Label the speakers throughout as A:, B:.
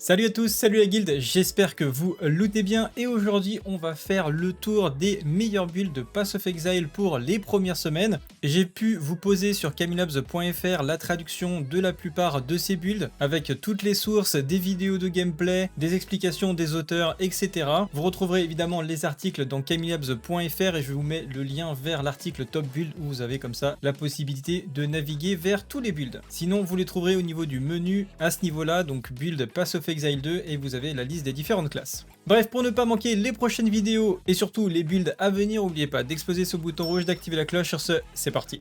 A: Salut à tous, salut la guilde, j'espère que vous lootez bien et aujourd'hui on va faire le tour des meilleurs builds de Path of Exile pour les premières semaines. J'ai pu vous poser sur camilabs.fr la traduction de la plupart de ces builds avec toutes les sources, des vidéos de gameplay, des explications des auteurs, etc. Vous retrouverez évidemment les articles dans camilabs.fr et je vous mets le lien vers l'article top build où vous avez comme ça la possibilité de naviguer vers tous les builds. Sinon vous les trouverez au niveau du menu à ce niveau-là, donc build Path of Exile 2 et vous avez la liste des différentes classes. Bref, pour ne pas manquer les prochaines vidéos et surtout les builds à venir, n'oubliez pas d'exploser ce bouton rouge, d'activer la cloche. Sur ce, c'est parti.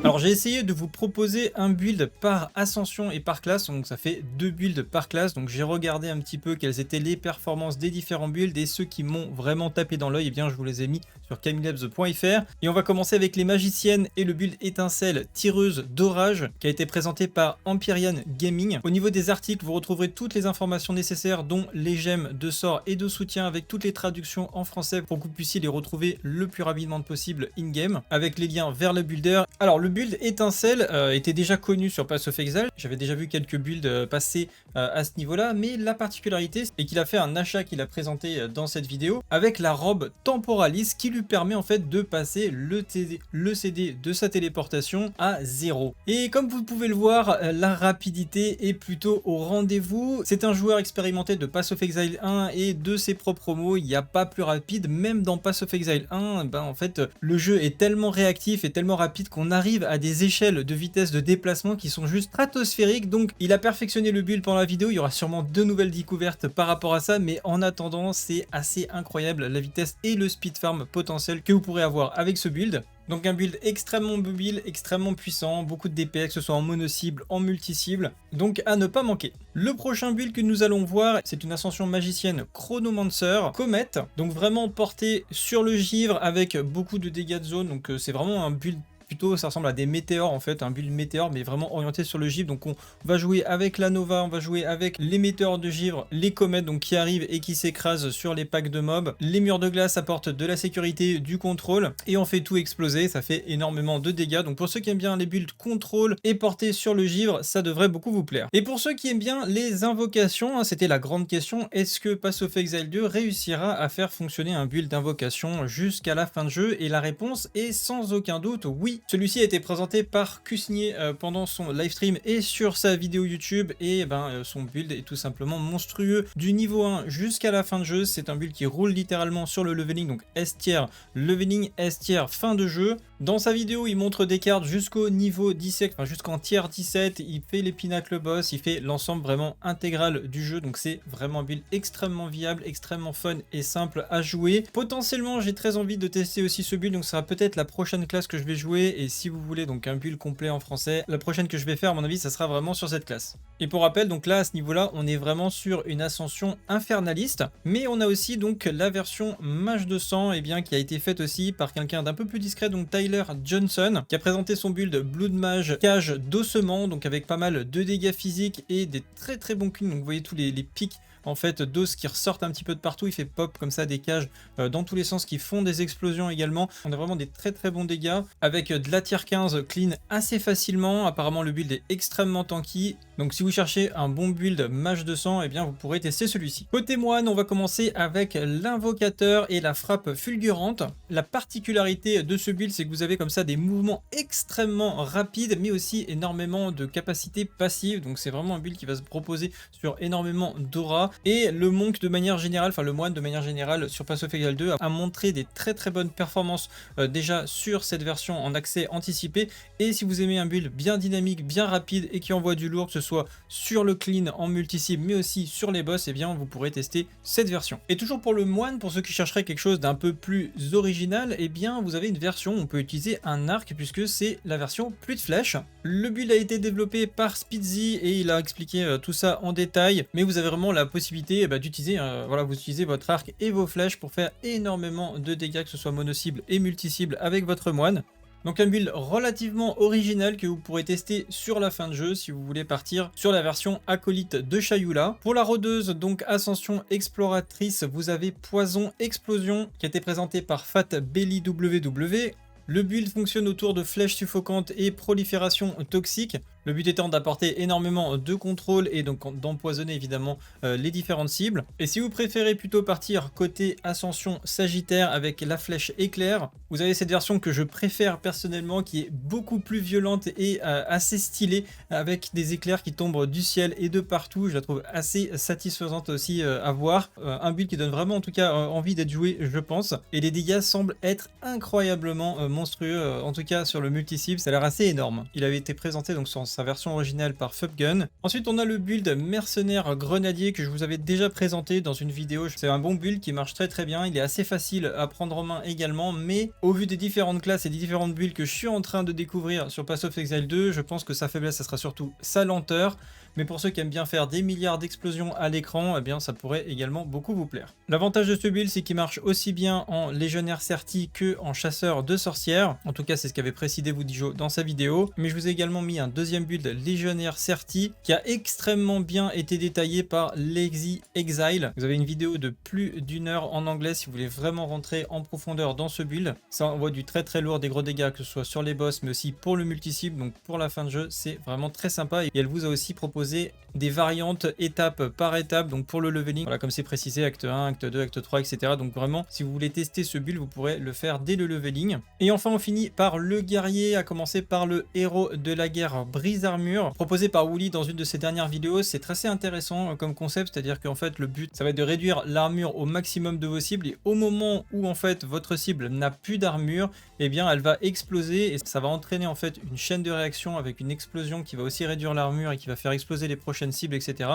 A: Alors j'ai essayé de vous proposer un build par ascension et par classe, donc ça fait 2 builds par classe, donc j'ai regardé un petit peu quelles étaient les performances des différents builds et ceux qui m'ont vraiment tapé dans l'œil, eh bien je vous les ai mis sur camilabs.fr. Et on va commencer avec les magiciennes et le build étincelle tireuse d'orage qui a été présenté par Empyrean Gaming. Au niveau des articles, vous retrouverez toutes les informations nécessaires dont les gemmes de sort et de soutien avec toutes les traductions en français pour que vous puissiez les retrouver le plus rapidement possible in-game avec les liens vers le builder. Alors le build étincelle était déjà connu sur Path of Exile, j'avais déjà vu quelques builds passer à ce niveau-là, mais la particularité est qu'il a fait un achat qu'il a présenté dans cette vidéo avec la robe Temporalis qui lui permet en fait de passer le CD de sa téléportation à 0. Et comme vous pouvez le voir, la rapidité est plutôt au rendez-vous. C'est un joueur expérimenté de Path of Exile 1 et de ses propres mots, il n'y a pas plus rapide, même dans Path of Exile 1, en fait le jeu est tellement réactif et tellement rapide qu'on arrive à des échelles de vitesse de déplacement qui sont juste stratosphériques. Donc il a perfectionné le build pendant la vidéo, il y aura sûrement de nouvelles découvertes par rapport à ça, mais en attendant c'est assez incroyable la vitesse et le speed farm potentiel que vous pourrez avoir avec ce build. Donc un build extrêmement mobile, extrêmement puissant, beaucoup de DPS, que ce soit en mono-cible, en multi-cible, donc à ne pas manquer. Le prochain build que nous allons voir, c'est une ascension magicienne Chronomancer Comet, donc vraiment porté sur le givre avec beaucoup de dégâts de zone, donc c'est vraiment un build plutôt, ça ressemble à des météores en fait, un build météore mais vraiment orienté sur le givre. Donc on va jouer avec la Nova, on va jouer avec les météores de givre, les comètes donc qui arrivent et qui s'écrasent sur les packs de mobs. Les murs de glace apportent de la sécurité, du contrôle et on fait tout exploser, ça fait énormément de dégâts. Donc pour ceux qui aiment bien les builds contrôle et portés sur le givre, ça devrait beaucoup vous plaire. Et pour ceux qui aiment bien les invocations, c'était la grande question, est-ce que Path of Exile 2 réussira à faire fonctionner un build d'invocation jusqu'à la fin de jeu? Et la réponse est sans aucun doute oui. Celui-ci a été présenté par Kusnier pendant son livestream et sur sa vidéo YouTube et son build est tout simplement monstrueux du niveau 1 jusqu'à la fin de jeu. C'est un build qui roule littéralement sur le leveling, donc S tier, leveling S tier, fin de jeu. Dans sa vidéo, il montre des cartes jusqu'au niveau 17, enfin jusqu'en tier 17, il fait les pinacles boss, il fait l'ensemble vraiment intégral du jeu, donc c'est vraiment un build extrêmement viable, extrêmement fun et simple à jouer. Potentiellement, j'ai très envie de tester aussi ce build, donc ce sera peut-être la prochaine classe que je vais jouer, et si vous voulez donc un build complet en français, la prochaine que je vais faire à mon avis, ça sera vraiment sur cette classe. Et pour rappel, donc là à ce niveau-là, on est vraiment sur une ascension infernaliste, mais on a aussi donc la version mage de sang, et bien qui a été faite aussi par quelqu'un d'un peu plus discret, donc Tyler Johnson, qui a présenté son build Blood Mage cage d'ossement, donc avec pas mal de dégâts physiques et des très bons cleans. Donc vous voyez tous les pics en fait d'os qui ressortent un petit peu de partout, il fait pop comme ça des cages dans tous les sens qui font des explosions également. On a vraiment des très bons dégâts avec de la tier 15 clean assez facilement. Apparemment le build est extrêmement tanky, donc si vous cherchez un bon build mage de sang, eh bien vous pourrez tester celui-ci. Côté moine, on va commencer avec l'invocateur et la frappe fulgurante. La particularité de ce build, c'est que vous avez comme ça des mouvements extrêmement rapides mais aussi énormément de capacités passives, donc c'est vraiment un build qui va se proposer sur énormément d'aura. Et le monk de manière générale, enfin le moine de manière générale sur Path of Exile 2 a montré des très bonnes performances déjà sur cette version en accès anticipé. Et si vous aimez un build bien dynamique, bien rapide et qui envoie du lourd, que ce soit sur le clean en multi-cible mais aussi sur les boss, et bien vous pourrez tester cette version. Et toujours pour le moine, pour ceux qui chercheraient quelque chose d'un peu plus original, et bien vous avez une version où on peut utiliser un arc puisque c'est la version pluie de flèches. Le build a été développé par Spitzy et il a expliqué tout ça en détail, mais vous avez vraiment la possibilité d'utiliser vous utilisez votre arc et vos flèches pour faire énormément de dégâts, que ce soit mono-cible et multi-cible avec votre moine. Donc un build relativement original que vous pourrez tester sur la fin de jeu si vous voulez partir sur la version acolyte de Shayula. Pour la rôdeuse, donc ascension exploratrice, vous avez Poison Explosion qui a été présenté par Fat Belly WW. Le build fonctionne autour de flèches suffocantes et prolifération toxique. Le but étant d'apporter énormément de contrôle et donc d'empoisonner évidemment les différentes cibles. Et si vous préférez plutôt partir côté Ascension Sagittaire avec la flèche éclair, vous avez cette version que je préfère personnellement qui est beaucoup plus violente et assez stylée avec des éclairs qui tombent du ciel et de partout. Je la trouve assez satisfaisante aussi à voir. Un build qui donne vraiment en tout cas envie d'être joué, je pense. Et les dégâts semblent être incroyablement monstrueux, en tout cas sur le multi-cible, ça a l'air assez énorme. Il avait été présenté donc sur sa version originale par Fubgun. Ensuite on a le build mercenaire grenadier que je vous avais déjà présenté dans une vidéo. C'est un bon build qui marche très bien, il est assez facile à prendre en main également, mais au vu des différentes classes et des différentes builds que je suis en train de découvrir sur Path of Exile 2, je pense que sa faiblesse ça sera surtout sa lenteur. Mais pour ceux qui aiment bien faire des milliards d'explosions à l'écran, eh bien ça pourrait également beaucoup vous plaire. L'avantage de ce build, c'est qu'il marche aussi bien en légionnaire certi que en chasseur de sorcières. En tout cas, c'est ce qu'avait précisé Woodyjo dans sa vidéo. Mais je vous ai également mis un deuxième build légionnaire certi qui a extrêmement bien été détaillé par Lazy Exile. Vous avez une vidéo de plus d'1 heure en anglais si vous voulez vraiment rentrer en profondeur dans ce build. Ça envoie du très lourd, des gros dégâts, que ce soit sur les boss, mais aussi pour le multi-cible. Donc pour la fin de jeu, c'est vraiment très sympa. Et elle vous a aussi proposé des variantes étape par étape, donc pour le leveling, voilà, comme c'est précisé, acte 1, acte 2, acte 3, etc. Donc vraiment, si vous voulez tester ce build, vous pourrez le faire dès le leveling. Et enfin, on finit par le guerrier, à commencer par le héros de la guerre brise armure, proposé par Wooly dans une de ses dernières vidéos. C'est assez intéressant comme concept, c'est-à-dire qu'en fait, le but, ça va être de réduire l'armure au maximum de vos cibles, et au moment où en fait, votre cible n'a plus d'armure, eh bien, elle va exploser, et ça va entraîner en fait une chaîne de réaction avec une explosion qui va aussi réduire l'armure et qui va faire exploser les prochaines cibles, etc.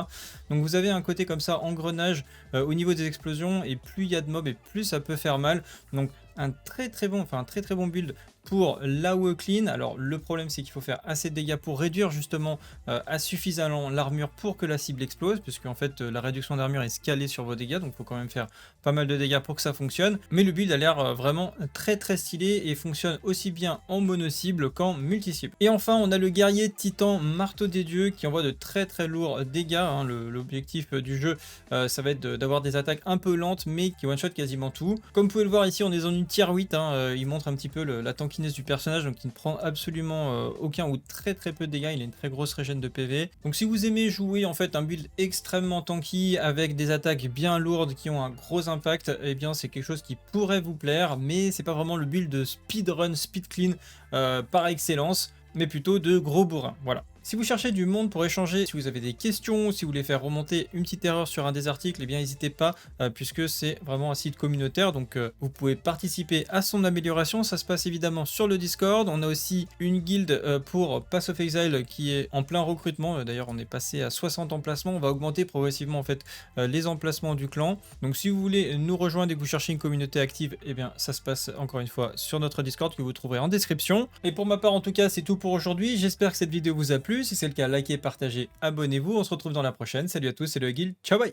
A: Donc vous avez un côté comme ça, engrenage au niveau des explosions, et plus il y a de mobs et plus ça peut faire mal. Donc un très bon build pour l'AOE clean. Alors le problème c'est qu'il faut faire assez de dégâts pour réduire justement à suffisamment l'armure pour que la cible explose, puisque en fait la réduction d'armure est scalée sur vos dégâts, donc il faut quand même faire pas mal de dégâts pour que ça fonctionne. Mais le build a l'air vraiment très stylé et fonctionne aussi bien en mono cible qu'en multi cible. Et enfin on a le guerrier titan marteau des dieux qui envoie de très lourds dégâts, hein. L'objectif du jeu ça va être d'avoir des attaques un peu lentes mais qui one shot quasiment tout. Comme vous pouvez le voir ici, on est dans une tier 8, hein. Il montre un petit peu la tankiness du personnage, donc il ne prend absolument aucun ou très peu de dégâts. Il a une très grosse régène de PV. Donc si vous aimez jouer en fait un build extrêmement tanky avec des attaques bien lourdes qui ont un gros impact, eh bien c'est quelque chose qui pourrait vous plaire, mais c'est pas vraiment le build de speedrun, speed clean par excellence, mais plutôt de gros bourrin. Voilà. Si vous cherchez du monde pour échanger, si vous avez des questions, si vous voulez faire remonter une petite erreur sur un des articles, eh bien n'hésitez pas, puisque c'est vraiment un site communautaire, donc vous pouvez participer à son amélioration. Ça se passe évidemment sur le Discord. On a aussi une guilde pour Path of Exile qui est en plein recrutement. D'ailleurs on est passé à 60 emplacements, on va augmenter progressivement en fait les emplacements du clan. Donc si vous voulez nous rejoindre et que vous cherchez une communauté active, eh bien ça se passe encore une fois sur notre Discord que vous trouverez en description. Et pour ma part en tout cas c'est tout pour aujourd'hui. J'espère que cette vidéo vous a plu. Si c'est le cas, likez, partagez, abonnez-vous. On se retrouve dans la prochaine. Salut à tous, c'est le Guild. Ciao, bye!